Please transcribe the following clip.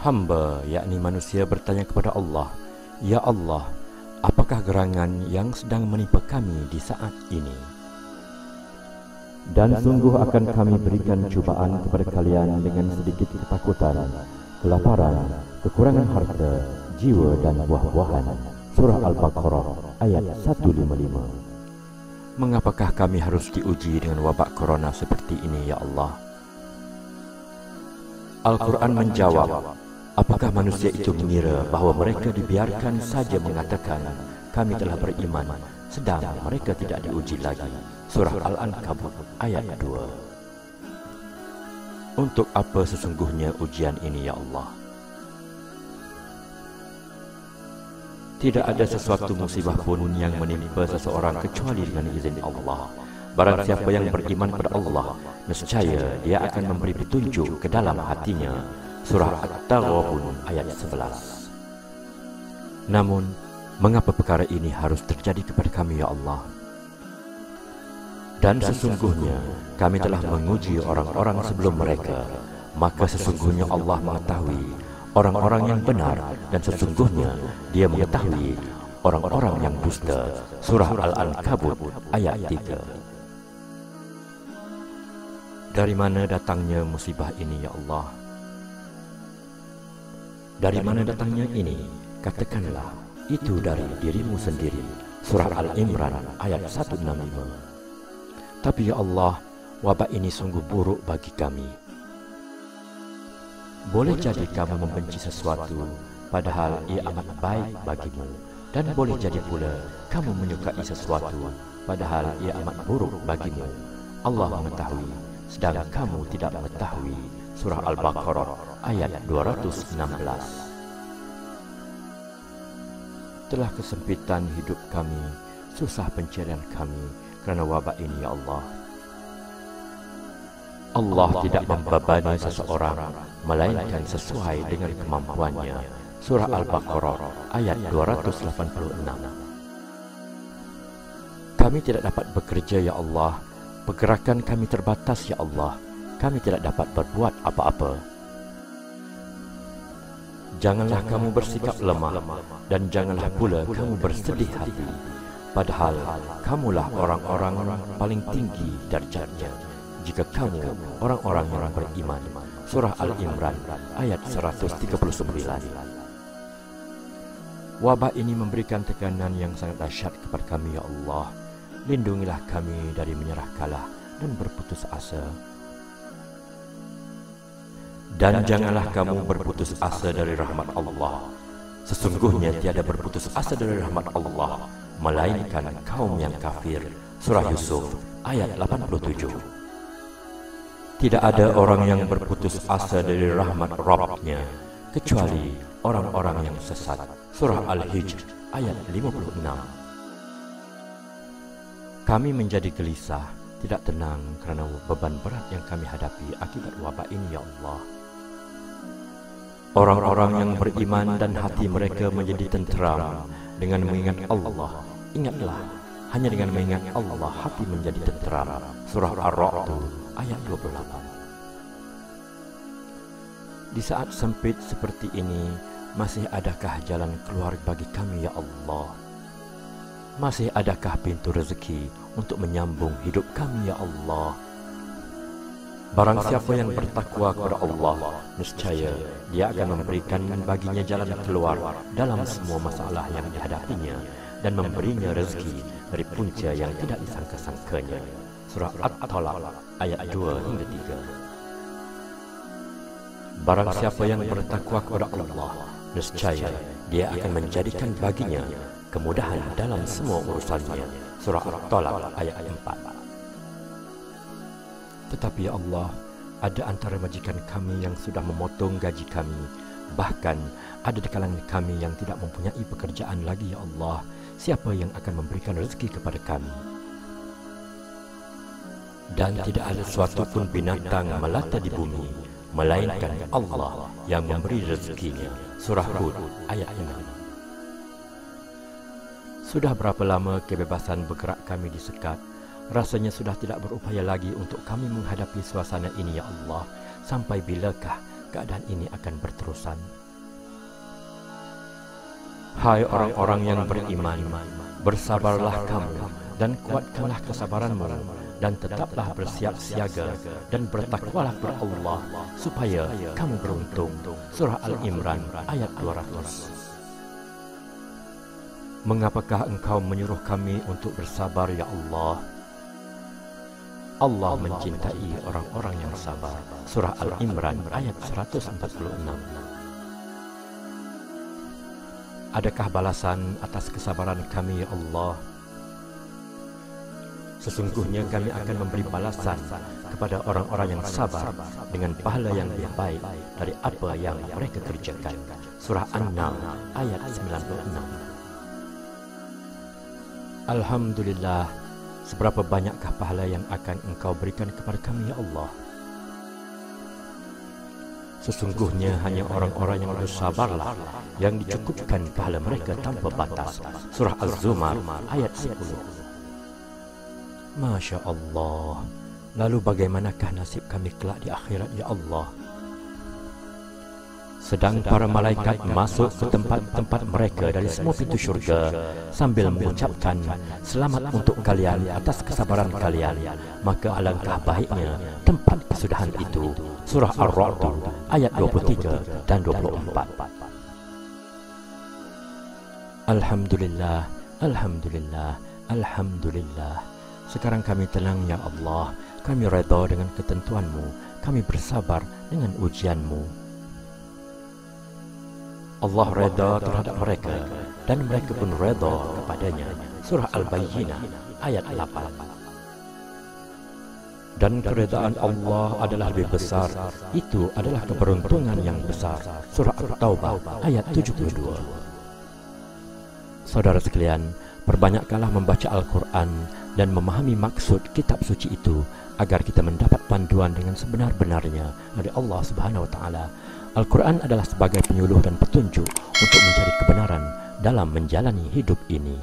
Hamba, yakni manusia, bertanya kepada Allah, "Ya Allah, apakah gerangan yang sedang menimpa kami di saat ini?" Dan sungguh akan kami berikan cubaan kepada kalian dengan sedikit ketakutan, kelaparan, kekurangan harta, jiwa dan buah-buahan. Surah Al-Baqarah ayat 155. Mengapakah kami harus diuji dengan wabak corona seperti ini, ya Allah? Al-Quran menjawab, apakah manusia itu mengira bahawa mereka dibiarkan saja mengatakan, kami telah beriman, sedang mereka tidak diuji lagi. Surah Al-Ankabut ayat 2. Untuk apa sesungguhnya ujian ini, ya Allah? Tidak ada sesuatu musibah pun yang menimpa seseorang kecuali dengan izin Allah. Barang siapa yang beriman pada Allah, nescaya dia akan memberi petunjuk ke dalam hatinya. Surah At-Taghabun ayat 11. Namun, mengapa perkara ini harus terjadi kepada kami, ya Allah? Dan sesungguhnya kami telah menguji orang-orang sebelum mereka, maka sesungguhnya Allah mengetahui orang-orang yang benar, dan sesungguhnya Dia mengetahui orang-orang yang dusta. Surah Al-Ankabut ayat 3. Dari mana datangnya musibah ini, ya Allah? Dari mana datangnya ini? Katakanlah, itu dari dirimu sendiri. Surah Al-Imran ayat 165. Tapi ya Allah, wabak ini sungguh buruk bagi kami. Boleh jadi kamu membenci sesuatu, padahal ia amat baik bagimu. Dan boleh jadi pula kamu menyukai sesuatu, padahal ia amat buruk bagimu. Allah mengetahui, sedang kamu tidak mengetahui. Surah Al-Baqarah ayat 216. Telah kesempitan hidup kami, susah pencarian kami kerana wabak ini, ya Allah. Allah tidak membebani seseorang, melainkan sesuai dengan kemampuannya. Surah Al-Baqarah ayat 286. Kami tidak dapat bekerja, ya Allah. Pergerakan kami terbatas, ya Allah. Kami tidak dapat berbuat apa-apa. Janganlah kamu bersikap lemah, dan janganlah pula kamu bersedih hati. Padahal kamulah orang-orang paling tinggi darjatnya jika kamu orang-orang yang beriman. Surah Al-Imran ayat 139. Wabak ini memberikan tekanan yang sangat dahsyat kepada kami, ya Allah. Lindungilah kami dari menyerah kalah dan berputus asa. Dan janganlah kamu berputus asa dari rahmat Allah. Sesungguhnya tiada berputus asa dari rahmat Allah, melainkan kaum yang kafir. Surah Yusuf ayat 87. Tidak ada orang yang berputus asa dari rahmat Rabb-Nya, kecuali orang-orang yang sesat. Surah Al-Hijr ayat 56. Kami menjadi gelisah, tidak tenang kerana beban berat yang kami hadapi akibat wabak ini, ya Allah. Orang-orang yang beriman dan hati mereka menjadi tenteram dengan mengingat Allah. Ingatlah, hanya dengan mengingat Allah hati menjadi tenteram. Surah Ar-Ra'd ayat 28. Di saat sempit seperti ini, masih adakah jalan keluar bagi kami, ya Allah? Masih adakah pintu rezeki untuk menyambung hidup kami, ya Allah? Barang siapa yang bertakwa kepada Allah, nescaya Dia akan memberikan baginya jalan keluar dalam semua masalah yang dihadapinya, dan memberinya rezeki dari punca yang tidak disangka-sangkanya. Surah At-Talaq ayat 2 hingga 3. Barang siapa yang bertakwa kepada Allah, nescaya Dia akan menjadikan baginya kemudahan dalam semua urusannya. Surah At-Talaq ayat 4. Tetapi ya Allah, ada antara majikan kami yang sudah memotong gaji kami. Bahkan ada di kalangan kami yang tidak mempunyai pekerjaan lagi, ya Allah. Siapa yang akan memberikan rezeki kepada kami? Dan tidak ada suatu pun binatang melata di bumi, melainkan Allah yang memberi rezekinya. Surah Hud ayat 6. Sudah berapa lama kebebasan bergerak kami disekat? Rasanya sudah tidak berupaya lagi untuk kami menghadapi suasana ini, ya Allah. Sampai bilakah keadaan ini akan berterusan? Hai orang-orang yang beriman, bersabarlah kamu dan kuatkanlah kesabaranmu, dan tetaplah bersiap siaga dan bertakwalah kepada Allah supaya kamu beruntung. Surah Al-Imran ayat 200. Mengapakah engkau menyuruh kami untuk bersabar ya Allah? Allah mencintai orang-orang yang sabar. Surah Al-Imran ayat 146. Adakah balasan atas kesabaran kami ya Allah? Sesungguhnya kami akan memberi balasan kepada orang-orang yang sabar dengan pahala yang lebih baik dari apa yang mereka kerjakan. Surah An-Nahl ayat 96. Alhamdulillah, seberapa banyakkah pahala yang akan engkau berikan kepada kami ya Allah? Sesungguhnya hanya orang-orang yang bersabarlah yang dicukupkan pahala mereka tanpa batas. Surah Az-Zumar ayat 10. Masya Allah. Lalu bagaimanakah nasib kami kelak di akhirat ya Allah? Sedang para malaikat masuk ke tempat-tempat mereka dari semua pintu syurga sambil mengucapkan, selamat untuk kalian atas kesabaran kalian, maka alangkah baiknya tempat kesudahan itu. Surah Ar-Ra'd ayat 23 dan 24. Alhamdulillah, Alhamdulillah, Alhamdulillah. Sekarang kami tenang ya Allah, kami redha dengan ketentuan-Mu, kami bersabar dengan ujian-Mu. Allah redha terhadap mereka dan mereka pun redha kepadanya. Surah Al-Bayyinah ayat 8. Dan keredaan Allah adalah lebih besar, itu adalah keberuntungan yang besar. Surah At-Taubah ayat 72. Saudara sekalian, perbanyakkanlah membaca Al-Quran dan memahami maksud kitab suci itu agar kita mendapat panduan dengan sebenar-benarnya dari Allah Subhanahu wa taala. Al-Quran adalah sebagai penyuluh dan petunjuk untuk mencari kebenaran dalam menjalani hidup ini.